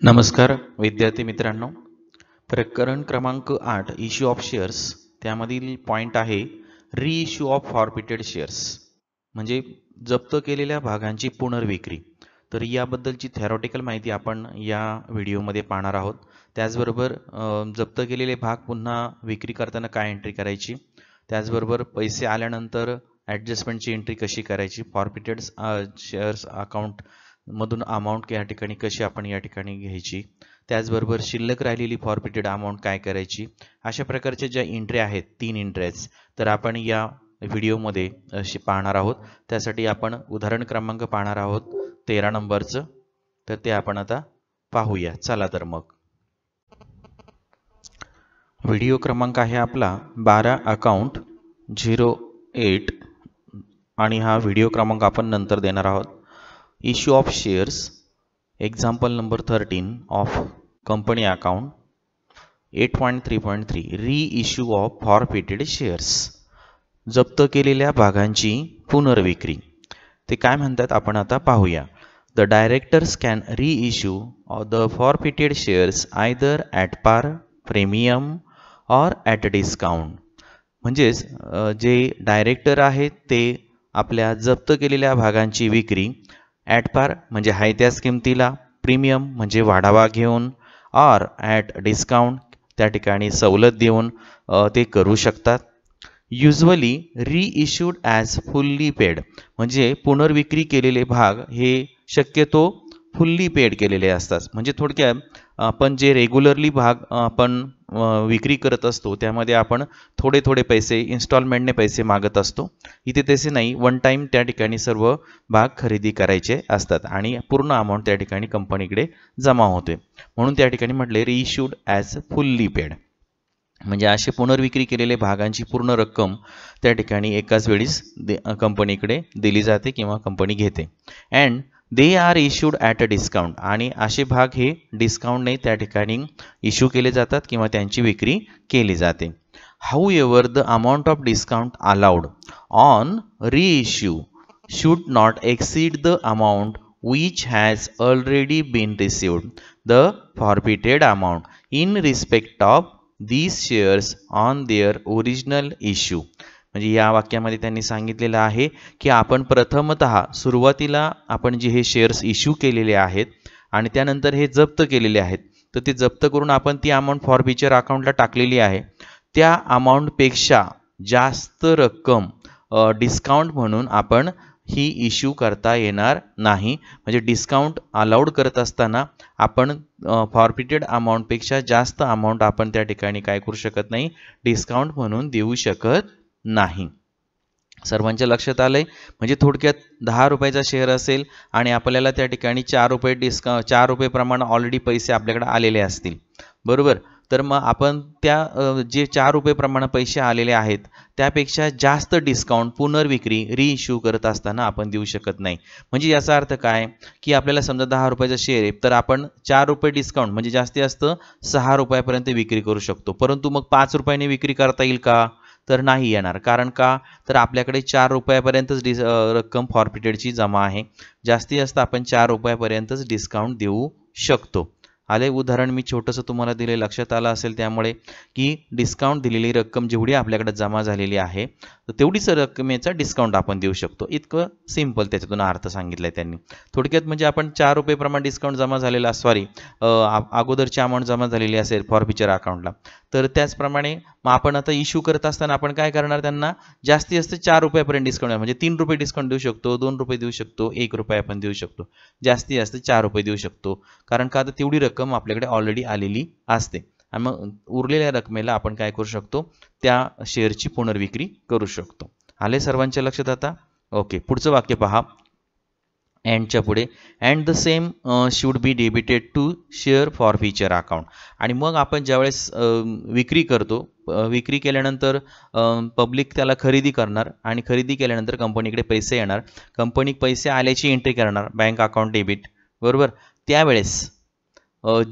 नमस्कार विद्यार्थी मित्रांनो, प्रकरण क्रमांक 8 इश्यू ऑफ शेअर्स त्यामधील पॉइंट आहे रिइश्यू ऑफ फॉरफिटेड शेअर्स म्हणजे जप्त केलेल्या भागांची पुनर्विक्री। तर याबद्दलची थेरॉटिकल माहिती आपण या व्हिडिओमध्ये पाहणार आहोत। त्याचबरोबर जप्त केलेले भाग पुन्हा विक्री करताना काय एंट्री करायची, त्याचबरोबर पैसे आल्यानंतर ॲडजस्टमेंटची एंट्री कशी करायची, फॉरफिटेड शेअर्स अकाउंट मधून अमाऊंट या ठिकाणी कशी आपण या ठिकाणी घ्यायची, त्याचबरोबर शिल्लक राहिलेली फॉरफिटेड अमाऊंट काय करायची, अशा प्रकारच्या ज्या एंट्री आहेत 3 एंट्रीज तर आपण या व्हिडिओमध्ये पाहणार आहोत। त्यासाठी आपण उदाहरण क्रमांक पाहणार आहोत 13 नंबरचं, तर ते आपण आता पाहूया। चला तर मग व्हिडिओ क्रमांक आहे आपला 12 अकाउंट 08 आणि हा व्हिडिओ क्रमांक आपण नंतर देणार आहोत। Issue of shares, example number 13 of company account 8.3.3 reissue of forfeited shares, जप्त केलेल्या भागांची पुनर्विक्री। ते काय म्हणतात आपण आता पाहूया। The directors can reissue the forfeited shares either at par, premium or at discount। म्हणजेच जे डायरेक्टर आहेत ते आपल्या जप्त केलेल्या भागांची विक्री ॲट पार म्हणजे हाय त्याच किमतीला, प्रीमियम म्हणजे वाढावा घेऊन, ऑर ॲट डिस्काउंट त्या ठिकाणी सवलत देऊन ते करू शकतात। युजली रिइश्यूड ॲज फुल्ली पेड म्हणजे पुनर्विक्री केलेले भाग हे शक्यतो फुल्ली पेड केलेले असतात। म्हणजे थोडक्यात आपण जे रेग्युलरली भाग आपण विक्री करत असतो त्यामध्ये आपण थोडे थोडे पैसे इन्स्टॉलमेंटने पैसे मागत असतो। इथे तसे नाही, वन टाइम त्या ठिकाणी सर्व भाग खरेदी करायचे असतात आणि पूर्ण अमाऊंट त्या ठिकाणी कंपनीकडे जमा होते, म्हणून त्या ठिकाणी म्हटले रिइश्यूड ॲज फुल्ली पेड म्हणजे असे पुनर्विक्री केलेले भागांची पूर्ण रक्कम त्या ठिकाणी एकाच वेळीस कंपनीकडे दिली जाते किंवा कंपनी घेते। And they are issued at a discount आणि असे भाग हे डिस्काउंटने त्या ठिकाणी इश्यू केले जातात किंवा त्यांची विक्री केली जाते। However, the amount of discount allowed on reissue should not exceed the amount which has already been received, the forfeited amount in respect of these shares on their original issue। म्हणजे या वाक्यामध्ये त्यांनी सांगितलेलं आहे की आपण प्रथमतः सुरुवातीला आपण जे हे शेअर्स इश्यू केलेले आहेत आणि त्यानंतर हे जप्त केलेले आहेत, तर ते जप्त करून आपण ती अमाऊंट फॉरफिचर अकाउंटला टाकलेली आहे, त्या अमाऊंटपेक्षा जास्त रक्कम डिस्काउंट म्हणून आपण ही इश्यू करता येणार नाही। म्हणजे डिस्काउंट अलाउड करत असताना आपण फॉरफिटेड अमाऊंटपेक्षा जास्त अमाऊंट आपण त्या ठिकाणी काय करू शकत नाही, डिस्काउंट म्हणून देऊ शकत नाही। सर्वांच्या लक्षात आलंय। म्हणजे थोडक्यात 10 रुपयाचा शेअर असेल आणि आपल्याला त्या ठिकाणी 4 रुपये डिस्काउंट 4 रुपये प्रमाणे ऑलरेडी पैसे आपल्याकडे आलेले असतील, बरोबर, तर मग आपण त्या जे 4 रुपये प्रमाणे पैसे आलेले आहेत त्यापेक्षा जास्त डिस्काउंट पुनर्विक्री रिइश्यू करत असताना आपण देऊ शकत नाही। म्हणजे याचा अर्थ काय की आपल्याला समजा 10 रुपयाचा शेअर आहे तर आपण 4 रुपये डिस्काउंट म्हणजे जास्तीत जास्त 6 रुपयापर्यंत विक्री करू शकतो, परंतु मग 5 रुपयाने विक्री करता येईल का, तर नाही येणार। कारण का, तर आपल्याकडे 4 रुपयापर्यंतच रक्कम फॉरफिटेडची जमा आहे, जास्तीत जास्त आपण 4 रुपयापर्यंतच डिस्काउंट देऊ शकतो। आले उदाहरण मी छोटंसं तुम्हाला दिले, लक्षात आलं असेल त्यामुळे की डिस्काउंट दिलेली रक्कम जेवढी आपल्याकडे जमा झालेली आहे तर तेवढीच रकमेचा डिस्काउंट आपण देऊ शकतो। इतकं सिंपल त्याच्यातून अर्थ सांगितलाय त्यांनी। थोडक्यात म्हणजे आपण 4 रुपये प्रमाणे डिस्काउंट जमा झालेला, सॉरी अगोदरची अमाऊंट जमा झालेली असेल फॉरफिचर अकाउंटला, तर त्याचप्रमाणे मग आपण आता इश्यू करत असताना आपण काय करणार, त्यांना जास्तीत जास्त 4 रुपयापर्यंत डिस्काउंट म्हणजे 3 रुपये डिस्काउंट देऊ शकतो, 2 रुपये देऊ शकतो, 1 रुपया आपण देऊ शकतो, जास्तीत जास्त 4 रुपये देऊ शकतो। कारण का, आता तेवढी रक्कम आपल्याकडे ऑलरेडी आलेली असते आणि मग उरलेल्या रकमेला आपण काय करू शकतो, त्या शेअरची पुनर्विक्री करू शकतो। आले सर्वांच्या लक्षात आता? ओके, पुढचं वाक्य पहा अँडच्या पुढे, and the same should be debited to share forfeiture account. आणि मग आपण ज्यावेळेस विक्री करतो, विक्री केल्यानंतर पब्लिक त्याला खरेदी करणार आणि खरेदी केल्यानंतर कंपनीकडे पैसे येणार, कंपनी पैसे आल्याची एंट्री करणार, बँक अकाउंट डेबिट, बरोबर, त्यावेळेस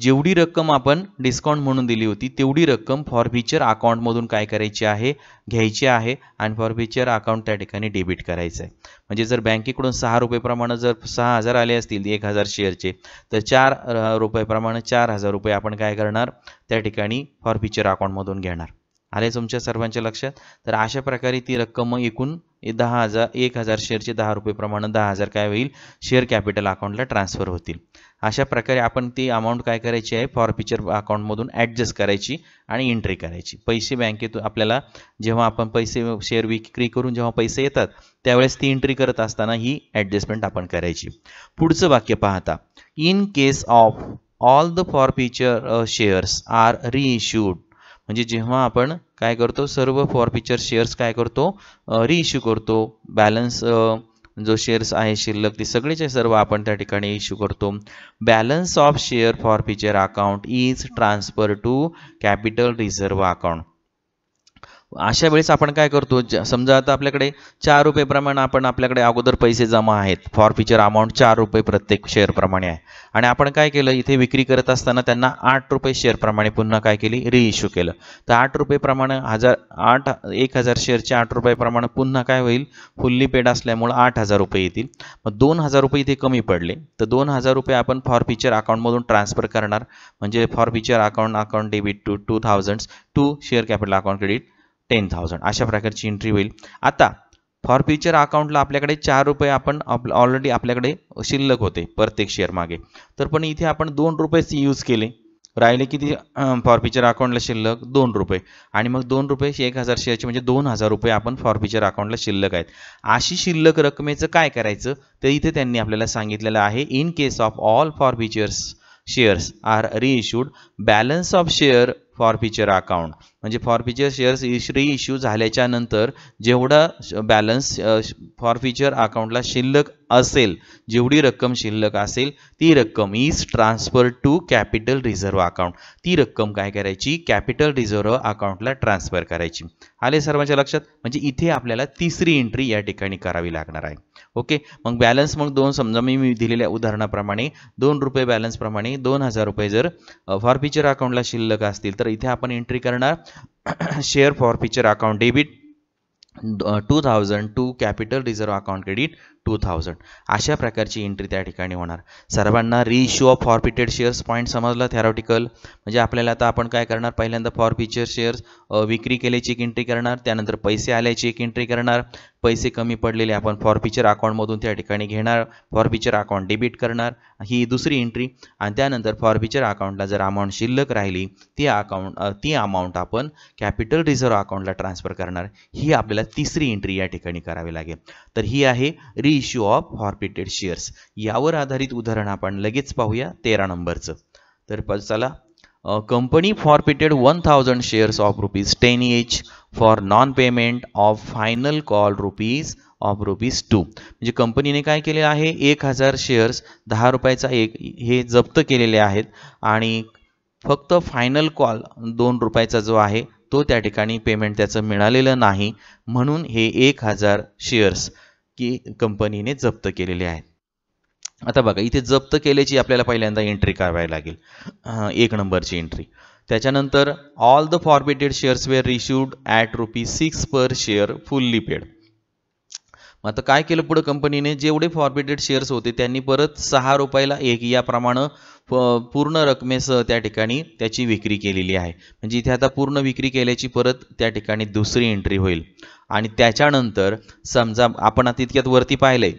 जेवढी रक्कम आपण डिस्काउंट म्हणून दिली होती तेवढी रक्कम फॉरफिचर अकाउंटमधून काय करायची आहे, घ्यायची आहे आणि फॉरफिचर अकाउंट त्या ठिकाणी डेबिट करायचं आहे. म्हणजे जर बँकेकडून 6 रुपये प्रमाणे जर 6,000 आले असतील 1,000 शेअरचे, तर 4 रुपये प्रमाणे 4,000 रुपये आपण काय करणार त्या ठिकाणी फॉरफिचर अकाउंटमधून घेणार. आले तुमच्या सर्वांच्या लक्षात. तर अशा प्रकारे ती रक्कम एकूण 1,000 शेअरचे 10 रुपये प्रमाणे 10,000 काय होईल, शेअर कॅपिटल अकाउंटला ट्रान्सफर होतील. अशा प्रकारे आपण ती अमाऊंट काय करायची आहे, फॉरफिचर अकाउंटमधून ॲडजस्ट करायची आणि एंट्री करायची. पैसे बँकेतून आपल्याला जेव्हा आपण पैसे शेअर विक्री करून जेव्हा पैसे येतात त्यावेळेस ती एंट्री करत असताना ही ॲडजस्टमेंट आपण करायची. पुढचं वाक्य पाहता, in case of all the forfeiture shares are reissued. म्हणजे जेव्हा आपण काय करतो, सर्व फॉरफिचर शेअर्स काय करतो, रिइश्यू करतो. बॅलन्स जो शेअर्स आहे शिल्लक ते सगळेचे सर्व आपण त्या ठिकाणी इश्यू करतो. Balance of share forfeiture account is transfer to capital reserve account. अशा वेळेस आपण काय करतो, समजा आता आपल्याकडे 4 रुपये प्रमाणे आपण आपल्याकडे अगोदर पैसे जमा आहेत, फॉरफिचर अमाऊंट 4 रुपये प्रत्येक शेअर प्रमाणे आहे आणि आपण काय केलं, इथे विक्री करत असताना त्यांना 8 रुपये शेअर प्रमाणे पुन्हा काय केली, रिइश्यू केलं. तर 8 रुपये प्रमाणे 1,000 शेअरचे 8 रुपये प्रमाणे पुन्हा काय होईल, फुल्ली पेड असल्यामुळे 8,000 रुपये येतील. मग 2,000 रुपये इथे कमी पडले, तर 2,000 रुपये आपण फॉरफिचर अकाउंटमधून ट्रान्सफर करणार. म्हणजे forfeiture account debit to 2,000 to share capital account credit 10,000. अशा प्रकारची एंट्री होईल. आता फॉरफिचर अकाउंटला आपल्याकडे 4 रुपये आपण ऑलरेडी आपल्याकडे शिल्लक होते प्रत्येक शेअर मागे, तर पण इथे आपण 2 रुपयेच यूज केले. राहिले किती फॉरफिचर अकाउंटला शिल्लक, 2 रुपये. आणि मग 2 रुपये 1,000 शेअरचे म्हणजे 2,000 रुपये आपण फॉरफिचर अकाउंटला शिल्लक आहेत. अशी शिल्लक रकमेचं काय करायचं, तर इथे त्यांनी आपल्याला सांगितलेलं आहे, in case of all forfeitures shares are reissued balance of share forfeiture account. म्हणजे फॉरफिचर शेअर्स रिइश्यू झाल्याच्या नंतर जेवढा बॅलन्स फॉरफिचर अकाउंटला शिल्लक असेल, जेवढी रक्कम शिल्लक असेल ती रक्कम is transfer to capital reserve account. ती रक्कम काय करायची, कॅपिटल रिझर्व्ह अकाउंटला ट्रान्सफर करायची. आले सर्वांच्या लक्षात. म्हणजे इथे आपल्याला तिसरी एंट्री या ठिकाणी करावी लागणार आहे. ओके. मग बॅलन्स मग समजा मी दिलेल्या उदाहरणाप्रमाणे 2 रुपये बॅलन्स प्रमाणे 2,000 रुपये जर फॉरफिचर अकाउंटला शिल्लक असतील तर इथे आपण एंट्री करणार share forfeiture account debit 2,000 to capital reserve account credit 2,000. अशा प्रकारची एंट्री त्या ठिकाणी होणार. सर्वांना reissue of forfeited shares point समजला थेरॉटिकल. म्हणजे आपल्याला आता आपण काय करणार, पहिल्यांदा फॉरफिचर शेअर्स विक्री केल्याची एक एंट्री करणार, त्यानंतर पैसे आल्याची एक एंट्री करणार, पैसे कमी पडलेले आपण फॉरफिचर अकाउंटमधून त्या ठिकाणी घेणार, फॉरफिचर अकाउंट डेबिट करणार, ही दुसरी एंट्री. आणि त्यानंतर फॉरफिचर अकाउंटला जर अमाऊंट शिल्लक राहिली ती अमाऊंट आपण कॅपिटल रिझर्व्ह अकाउंटला ट्रान्सफर करणार. ही आपल्याला तिसरी एंट्री या ठिकाणी करावी लागेल. तर ही आहे रिइश्यू ऑफ फॉरफिटेड शेअर्स. यावर आधारित उदाहरण आपण लगेच पाहूया 13 नंबरचं. तर चला, company forfeited 1,000 shares of ₹10 each for non payment of final call ₹2. म्हणजे कंपनीने काय केले आहे, 1,000 शेअर्स 10 रुपयाचा एक हे जप्त केलेले आहेत आणि फक्त फायनल कॉल 2 रुपयाचा जो आहे तो त्या ठिकाणी पेमेंट त्याचं मिळालेलं नाही, म्हणून हे 1,000 शेअर्स की कंपनीने जप्त केलेले आहेत. आता बघा, इथे जप्त केल्याची आपल्याला पहिल्यांदा एंट्री करावी लागेल, 1 नंबरची एंट्री. त्याच्यानंतर all the forfeited shares were reissued at ₹6 per share fully paid. मग आता काय केलं पुढे कंपनीने, जेवढे फॉरफिटेड शेअर्स होते त्यांनी परत 6 रुपयाला एक याप्रमाणे पूर्ण रकमेसह त्या ठिकाणी त्याची विक्री केलेली आहे. म्हणजे इथे आता पूर्ण विक्री केल्याची परत त्या ठिकाणी दुसरी एंट्री होईल. आणि त्याच्यानंतर समजा आपण आता इतक्यात वरती पाहिलंय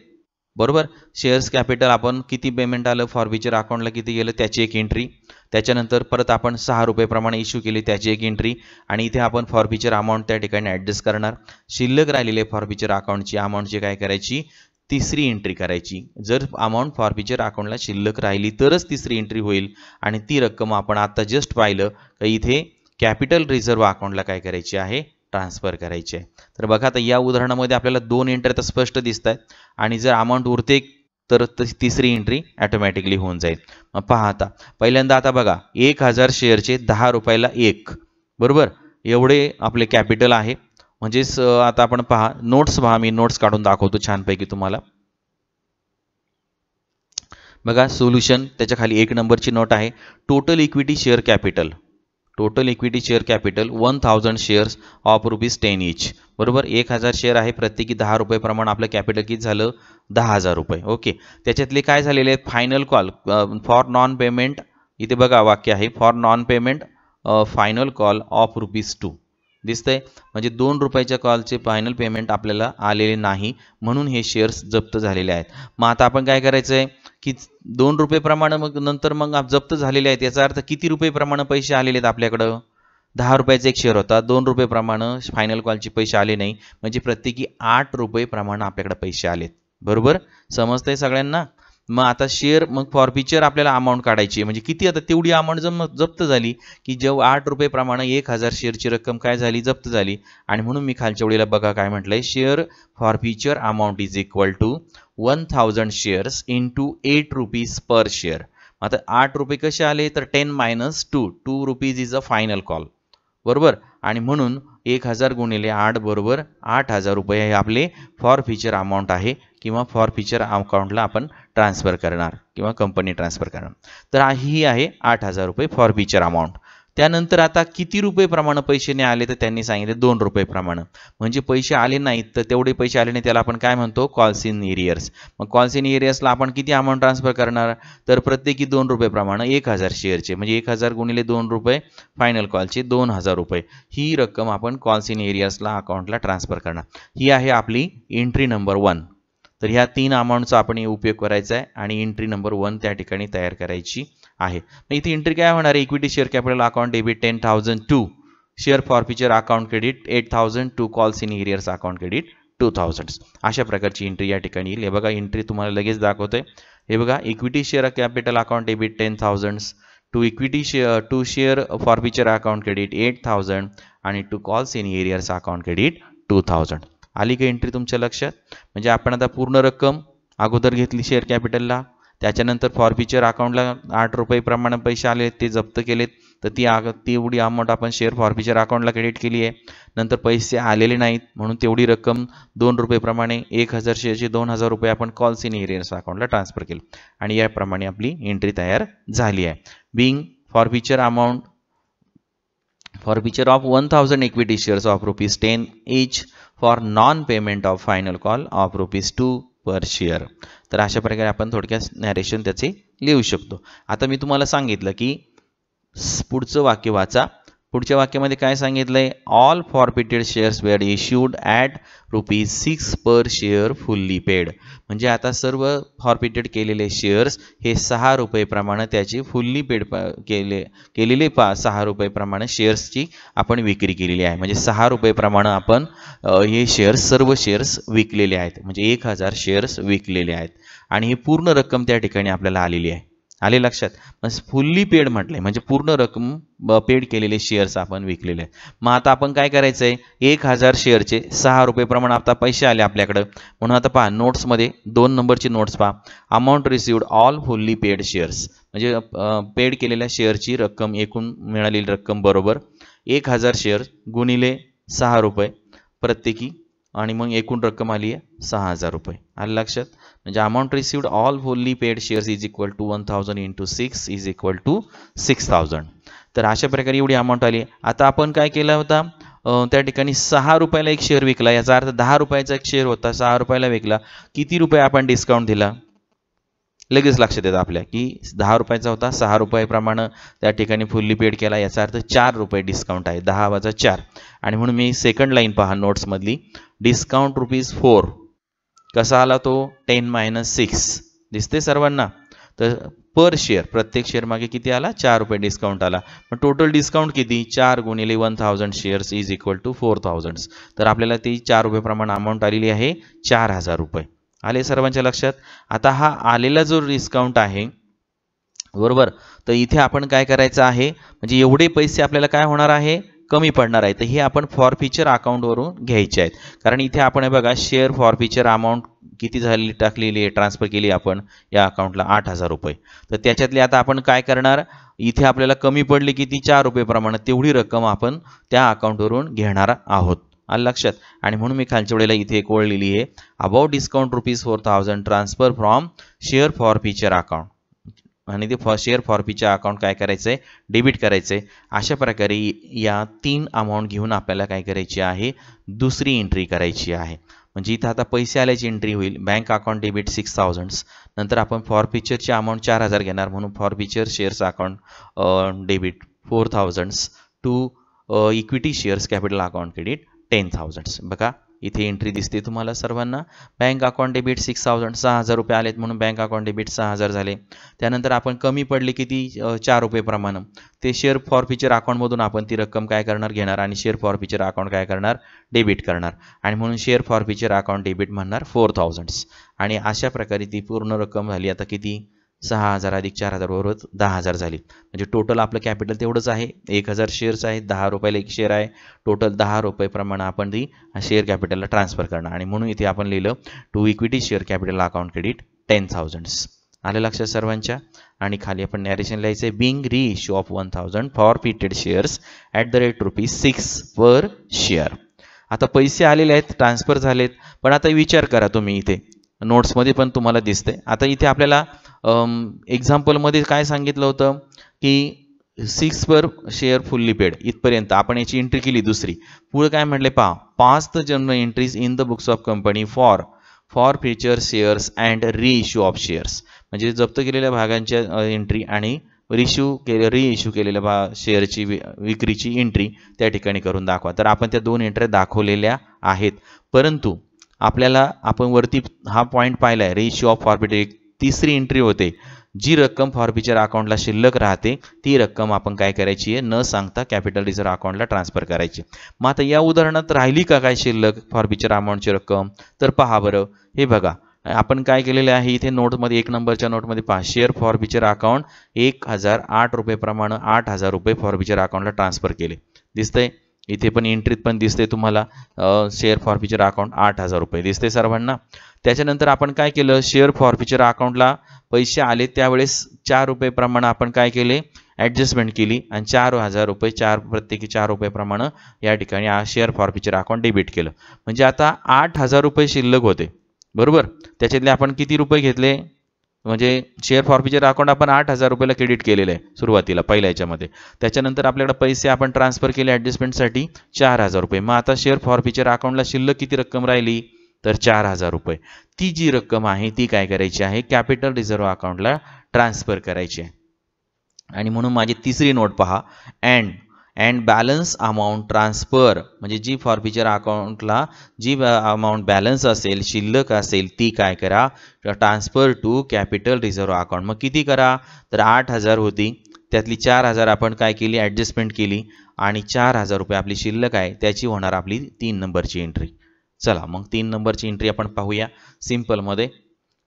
बरोबर, शेअर्स कॅपिटल आपण किती पेमेंट आलं फॉरफिचर अकाउंटला किती गेलं त्याची एक एंट्री, त्याच्यानंतर परत आपण 6 रुपये प्रमाणे इश्यू केली त्याची एक एंट्री, आणि इथे आपण फॉरफिचर अमाऊंट त्या ठिकाणी ॲडजस्ट करणार. शिल्लक राहिलेले फॉरफिचर अकाउंटची अमाऊंटची काय करायची, तिसरी एंट्री करायची. जर अमाऊंट फॉरफिचर अकाउंटला शिल्लक राहिली तरच तिसरी एंट्री होईल आणि ती रक्कम आपण आता जस्ट पाहिलं की इथे कॅपिटल रिझर्व्ह अकाउंटला काय करायची आहे, ट्रान्सफर करायची आहे. तर बघा, आता या उदाहरणामध्ये आपल्याला 2 एंट्र्या तर स्पष्ट दिसत आहेत आणि जर अमाऊंट उरते तर तिसरी एंट्री ऑटोमॅटिकली होऊन जाईल. मग पहा, आता पहिल्यांदा आता बघा 1,000 शेअरचे 10 रुपयाला एक, बरोबर एवढे आपले कॅपिटल आहे. म्हणजेच आता आपण पहा, नोट्स पहा, मी नोट्स काढून दाखवतो छानपैकी तुम्हाला. बघा सोल्युशन, त्याच्या खाली 1 नंबरची नोट आहे. Total equity share capital, total equity share capital 1000 shares of ₹10 इच. बरोबर, 1000 शेअर आहे, प्रत्येकी 10 रुपये प्रमाणे आपलं कॅपिटल किती झालं, 10,000 रुपये. ओके, त्याच्यातले काय झालेले आहेत, final call for non payment. इथे बघा वाक्य आहे, for non payment final call of ₹2 दिसतंय. म्हणजे 2 रुपयाच्या कॉलचे फायनल पेमेंट आपल्याला आलेले नाही, म्हणून हे शेअर्स जप्त झालेले आहेत. मग आता आपण काय करायचं आहे की 2 रुपये प्रमाणे मग नंतर मग जप्त झालेले आहेत, याचा अर्थ किती रुपये प्रमाणे पैसे आलेले आहेत आपल्याकडं, 10 रुपयाचा एक शेअर होता, 2 रुपये प्रमाणे फायनल कॉलचे पैसे आले नाही, म्हणजे प्रत्येकी 8 रुपये प्रमाणे आपल्याकडे पैसे आलेत. बरोबर, समजतंय सगळ्यांना. मग आता शेअर, मग फॉरफिचर आपल्याला अमाऊंट काढायची, म्हणजे किती, आता तेवढी अमाऊंट जप्त झाली की जेव्हा 8 रुपये प्रमाणे 1000 शेअरची रक्कम काय झाली, जप्त झाली. आणि म्हणून मी खालच्या ओळीला बघा काय म्हटलंय, share forfeiture amount is equal to 1000 shares into 8 rupees per share. आता 8 रुपये कसे आले, तर 10 - 2 rupees is a final call. बरोबर, आणि म्हणून 1000 गुणिले 8 बरोबर 8000 रुपये हे आपले फॉरफिचर अमाऊंट आहे, किंवा फॉरफिचर अकाउंटला आपण ट्रान्सफर करणार किंवा कंपनी ट्रान्सफर करणार. तर ही आहे 8000 रुपये फॉरफिचर अमाऊंट. त्यानंतर आता किती रुपये प्रमाणे पैसे नाही आले, तर त्यांनी सांगितले 2 रुपये प्रमाणे. म्हणजे पैसे आले नाहीत, तर तेवढे पैसे आले नाही त्याला आपण काय म्हणतो, कॉल्स इन एरियर्स. मग कॉल्स इन एरियर्सला आपण किती अमाऊंट ट्रान्सफर करणार, तर प्रत्येकी 2 रुपये प्रमाणे 1000 शेअरचे, म्हणजे 1000 गुणिले 2 रुपये फायनल कॉलचे 2000 रुपये, ही रक्कम आपण कॉल्स इन एरियर्सला अकाउंटला ट्रान्सफर करणार. ही आहे आपली एंट्री नंबर 1. तर ह्या 3 अमाऊंटचा आपण उपयोग करायचा आहे आणि एंट्री नंबर 1 त्या ठिकाणी तयार करायची आहे. मग इथे एंट्री काय होणार आहे, equity share capital account debit 10,000 to share forfeiture account credit 8,000 to calls in arrears account credit 2000. अशा प्रकारची एंट्री या ठिकाणी येईल. हे बघा एंट्री तुम्हाला लगेच दाखवतोय. हे बघा, equity share capital account debit 10,000 to equity share forfeiture account credit 8,000 आणि to calls in arrears account credit 2000. आली का एंट्री तुमच्या लक्षात. म्हणजे आपण आता पूर्ण रक्कम अगोदर घेतली शेअर कॅपिटलला, त्याच्यानंतर फॉरफिचर अकाउंटला 8 रुपये प्रमाणे पैसे आले, ते जप्त केलेत, तर तेवढी अमाऊंट आपण शेअर फॉरफिचर अकाउंटला क्रेडिट केली आहे. नंतर पैसे आलेले नाहीत, म्हणून तेवढी रक्कम 2 रुपये प्रमाणे 1000 शेअरचे 2000 रुपये आपण कॉल्स इन एरियर्स अकाउंटला ट्रान्सफर केले, आणि याप्रमाणे आपली एंट्री तयार झाली आहे. Being forfeiture amount forfeiture of 1000 equity shares of ₹10 each for non payment of final call of ₹2 per share. तर अशा प्रकारे आपण थोडक्यात नॅरेशन त्याचे लिहू शकतो. आता मी तुम्हाला सांगितलं की पुढचं वाक्य वाचा. पुढच्या वाक्यामध्ये काय सांगितलंय, all forfeited shares were issued at ₹6 per share fully paid. म्हणजे आता सर्व फॉरफिटेड केलेले शेअर्स हे 6 रुपये प्रमाणे त्याची फुल्ली पेड केलेले 6 रुपये प्रमाणे शेअर्सची आपण विक्री केलेली आहे. म्हणजे 6 रुपये प्रमाणे आपण हे शेअर्स सर्व शेअर्स विकलेले आहेत, म्हणजे 1000 शेअर्स विकलेले आहेत, आणि ही पूर्ण रक्कम त्या ठिकाणी आपल्याला आलेली आहे. आले लक्षात. फुल्ली पेड म्हटलंय म्हणजे पूर्ण रक्कम पेड केलेले शेअर्स आपण विकलेले आहेत. मग आता आपण काय करायचंय, 1000 शेअरचे 6 रुपये प्रमाणे आता पैसे आले आपल्याकडे, म्हणून आता पहा नोट्समध्ये 2 नंबरची नोट्स पहा. Amount received all fully paid shares, म्हणजे पेड केलेल्या शेअरची रक्कम, एकूण मिळालेली रक्कम बरोबर 1000 शेअर गुणिले 6 रुपये प्रत्येकी, आणि मग एकूण रक्कम आली आहे 6000 रुपये. आलं लक्षात. म्हणजे amount received all fully paid shares is equal to 1000 into 6 is equal to 6000. तर अशा प्रकारे एवढी अमाऊंट आली. आता आपण काय केलं होता, त्या ठिकाणी 6 रुपयाला एक शेअर विकला, याचा अर्थ 10 रुपयाचा एक शेअर होता, 6 रुपयाला विकला. किती रुपये आपण डिस्काउंट दिला, लगेच लक्षात येतं आपल्या की 10 रुपयाचा होता, 6 रुपयाप्रमाणे त्या ठिकाणी फुल्ली पेड केला, याचा अर्थ 4 रुपये डिस्काउंट आहे, 10 वजा 4. आणि म्हणून मी सेकंड लाईन पहा नोट्समधली, डिस्काउंट ₹4 कसा आला तो, 10 - 6 दिसते सर्वांना. तर पर शेअर प्रत्येक शेअर मागे किती आला, 4 रुपये डिस्काउंट आला. मग टोटल डिस्काउंट किती, 4 गुणिले 1000 शेअर्स इज इक्वल टू 4000. तर आपल्याला ती 4 रुपये प्रमाणे अमाऊंट आलेली आहे 4000 रुपये. आले सर्वांच्या लक्षात. आता हा आलेला जो डिस्काउंट आहे बरोबर, तर इथे आपण काय करायचं आहे, म्हणजे एवढे पैसे आपल्याला काय होणार आहे, कमी पडणार आहे. तर हे आपण फॉरफिचर अकाउंटवरून घ्यायचे आहेत, कारण इथे आपण बघा शेअर फॉरफिचर अमाऊंट किती झाली टाकलेली आहे, ट्रान्सफर केली आपण या अकाउंटला 8000 रुपये. तर त्याच्यातले आता आपण काय करणार, इथे आपल्याला कमी पडले किती, 4 रुपये प्रमाणे, तेवढी रक्कम आपण त्या अकाउंटवरून घेणार आहोत. आलं लक्षात. आणि म्हणून मी खालच्या वेळेला इथे एक ओळ लिहिली आहे, about discount ₹4000 transfer from share forfeiture account. आणि ते शेअर फॉरफीचे अकाउंट काय करायचं आहे, डेबिट करायचं आहे. अशा प्रकारे या 3 अमाऊंट घेऊन आपल्याला काय करायची आहे, दुसरी एंट्री करायची आहे. म्हणजे इथं आता पैसे आल्याची एंट्री होईल. बँक अकाउंट डेबिट 6000, नंतर आपण फॉरफीचरची अमाऊंट 4000 घेणार, म्हणून forfeiture shares account debit 4000 to equity shares capital account credit 10000. बघा इथे एंट्री दिसते तुम्हाला सर्वांना. बँक अकाउंट डेबिट 6000, 6000 रुपये आलेत म्हणून बँक अकाउंट डेबिट 6000 झाले. त्यानंतर आपण कमी पडले किती, 4 रुपये प्रमाणे, ते शेअर फॉरफीचर अकाउंटमधून आपण ती रक्कम काय करणार, घेणार आणि शेअर फॉरफीचर अकाउंट काय करणार, डेबिट करणार. आणि म्हणून शेअर फॉरफीचर अकाउंट डेबिट म्हणणार 4000. आणि अशा प्रकारे ती पूर्ण रक्कम झाली आता किती, 6000 अधिक 4000 बरोबर 10000 झाली. म्हणजे टोटल आपलं कॅपिटल तेवढंच आहे. 1000 शेअर्स आहेत, 10 रुपयाला एक शेअर आहे. टोटल 10 रुपये प्रमाणे आपण ती शेअर कॅपिटलला ट्रान्सफर करणार. आणि म्हणून इथे आपण लिहिलं to equity share capital account credit 10000. आलं लक्षात सर्वांच्या. आणि खाली आपण नॅरेशन लिहायचं आहे, बिंग री issue of 1000 forfeited shares at the rate ₹6 per share. आता पैसे आलेले आहेत, ट्रान्सफर झालेत, पण आता विचार करा तुम्ही, इथे नोट्समध्ये पण तुम्हाला दिसते. आता इथे आपल्याला एक्झाम्पलमध्ये काय सांगितलं होतं की 6 पर शेअर फुल्ली पेड, इथपर्यंत आपण याची एंट्री केली. दुसरी पुढे काय म्हटले पहा, pass the journal entries in the books of company forfeiture shares and reissue of shares. म्हणजे जप्त केलेल्या भागांच्या एंट्री आणि रिइश्यू केलेल्या शेअरची विक्रीची एंट्री त्या ठिकाणी करून दाखवा. तर आपण त्या 2 एंट्र्या दाखवलेल्या आहेत, परंतु आपल्याला आपण वरती हा पॉईंट पाहिला आहे, रिइश्यू ऑफ फॉरफिटेड. तिसरी एंट्री होते, जी रक्कम फॉरफीचर अकाउंटला शिल्लक राहते ती रक्कम आपण काय करायची आहे, न सांगता कॅपिटल रिझर्व्ह अकाउंटला ट्रान्सफर करायची. मग आता या उदाहरणात राहिली का काय शिल्लक फॉरफीचर अमाऊंटची रक्कम, तर पहा बरं, हे बघा आपण काय केलेले आहे, इथे नोटमध्ये 1 नंबरच्या नोटमध्ये पहा, शेअर फॉरफीचर अकाउंट 1008 रुपये प्रमाणे 8000 रुपये फॉरफीचर अकाउंटला ट्रान्सफर केले. दिसतंय इथे पण एंट्रीत पण दिसते तुम्हाला, शेअर फॉरफीचर अकाउंट 8000 रुपये दिसते सर्वांना. त्याच्यानंतर आपण काय केलं, शेअर फॉरफीचर अकाउंटला पैसे आले त्यावेळेस 4 रुपये प्रमाणे आपण काय केले, ॲडजस्टमेंट केली आणि 4000 रुपये प्रत्येकी 4 रुपये प्रमाणे या ठिकाणी शेअर फॉरफीचर अकाउंट डेबिट केलं. म्हणजे आता 8000 रुपये शिल्लक होते, बरोबर. त्याच्यातले आपण किती रुपये घेतले, म्हणजे शेअर फॉरफीचर अकाउंट आपण 8000 रुपयाला क्रेडिट केलेलं आहे सुरुवातीला पहिल्या याच्यामध्ये. त्याच्यानंतर आपल्याकडे पैसे आपण ट्रान्सफर केले ॲडजस्टमेंटसाठी 4000 रुपये. मग आता शेअर फॉरफीचर अकाउंटला शिल्लक किती रक्कम राहिली, तर 4000 रुपये. ती जी रक्कम आहे ती काय करायची आहे, कॅपिटल रिझर्व्ह अकाउंटला ट्रान्सफर करायची आहे. आणि म्हणून माझी तिसरी नोट पहा, अँड बॅलन्स अमाऊंट ट्रान्सफर, म्हणजे जी फॉरफीचर अकाउंटला जी अमाऊंट बॅलन्स असेल, शिल्लक असेल, ती काय करा, transfer to capital reserve account. मग किती करा, तर 8000 होती, त्यातली 4000 आपण काय केली, ॲडजस्टमेंट केली आणि 4000 रुपये आपली शिल्लक आहे, त्याची होणार आपली 3 नंबरची एंट्री. चला मग 3 नंबरची एंट्री आपण पाहूया सिम्पलमध्ये.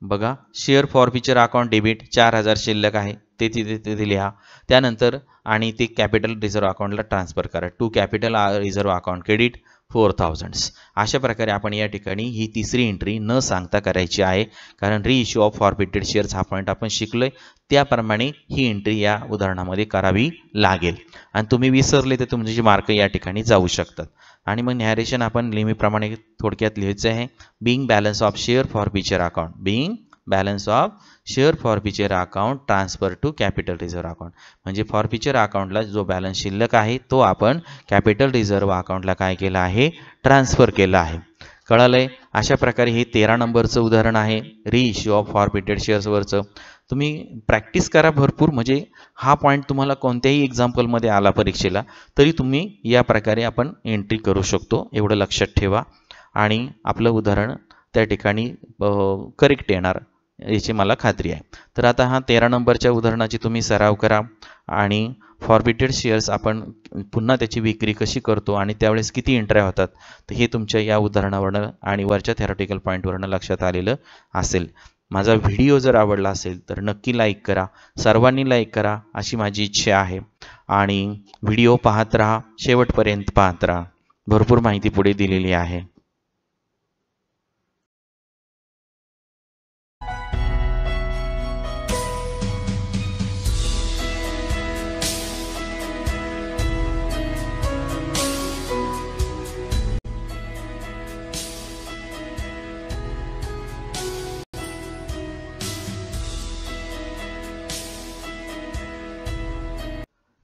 बघा, शेअर फॉरफीचर अकाउंट डेबिट 4000 शिल्लक आहे, ते तिथे लिहा. त्यानंतर आणि ते कॅपिटल रिझर्व्ह अकाउंटला ट्रान्सफर करा, to capital reserve account credit 4000. अशा प्रकारे आपण या ठिकाणी ही तिसरी एंट्री न सांगता करायची आहे, कारण रिइश्यू ऑफ फॉरफिटेड शेअर्स हा पॉईंट आपण शिकलोय, त्याप्रमाणे ही एंट्री या उदाहरणामध्ये करावी लागेल. आणि तुम्ही विसरले तर तुमचे मार्क या ठिकाणी जाऊ शकतात. आणि मग नॅरेशन आपण नेहमीप्रमाणे थोडक्यात लिहायचं आहे, being balance of share forfeiture account, being balance of share forfeiture account transfer to capital reserve account. म्हणजे फॉरफीचर अकाउंटला जो बॅलन्स शिल्लक आहे तो आपण कॅपिटल रिझर्व्ह अकाउंटला काय केला आहे, ट्रान्सफर केला आहे. कळालंय. अशा प्रकारे हे 13 नंबरचं उदाहरण आहे, रिइश्यू ऑफ फॉरफिटेड शेअर्सवरचं. तुम्ही प्रॅक्टिस करा भरपूर, म्हणजे हा पॉईंट तुम्हाला कोणत्याही एक्झाम्पलमध्ये आला परीक्षेला तरी तुम्ही या प्रकारे आपण एंट्री करू शकतो, एवढं लक्षात ठेवा. आणि आपलं उदाहरण त्या ठिकाणी करेक्ट येणार याची मला खात्री आहे. तर आता हा 13 नंबरच्या उदाहरणाची तुम्ही सराव करा आणि फॉरफिटेड शेअर्स आपण पुन्हा त्याची विक्री कशी करतो आणि त्यावेळेस किती एंट्र्या होतात, तर हे तुमच्या या उदाहरणावरनं आणि वरच्या थेरॉटिकल पॉईंटवरनं लक्षात आलेलं असेल. माझा व्हिडिओ जर आवडला असेल तर नक्की लाईक करा, सर्वांनी लाईक करा अशी माझी इच्छा आहे. आणि व्हिडिओ पाहत राहा, शेवटपर्यंत पाहत राहा, भरपूर माहिती पुढे दिलेली आहे.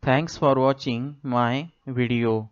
Thanks for watching my video.